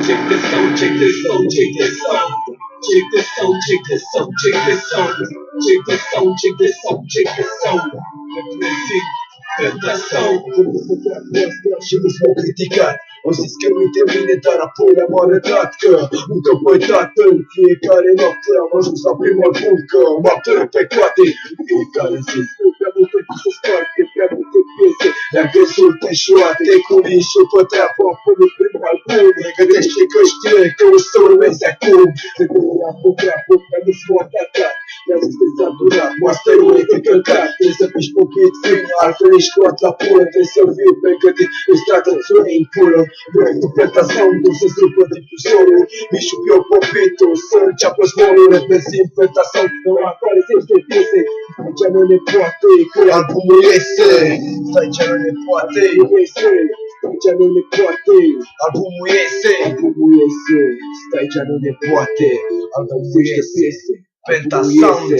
check this song, check this song, check this song. Check this song, check this song, check this song. Check this song, check this song, check this song. Reprezint tentação. Și nu-ți m-au criticat. Au zis că uite bine, dar apoi am arătat că nu te-au pătat. În fiecare noapte am ajuns la primul punct că m-am tărât pe toate. În fiecare zi prea multe puse sparte, prea multe piese le-am găsit eșuate. Cu visul pe treabă am până primul album. Gândește că știe că o să urmezi acum. Când eram pe treabă, prea nu-ți m-au atacat. Mi-am zis că s-a durat, masterul e de călcat. Trebuie să piși pe beat fin, altfel ești luat la pulă. Trebuie să vii pregătit, îți trată țune în pulă. Proiectul Penta Sound-ul se strâmpă difuzorul. Mișu eu popitul, să înceapă zborul. Reprezint Penta Sound-ul, la care se piese. Stai ce nu ne poate, că albumul iese. Stai ce nu ne poate, iese. Stai ce nu ne poate, albumul iese. Albumul iese, stai ce nu ne poate, albumul iese. Penta Sound.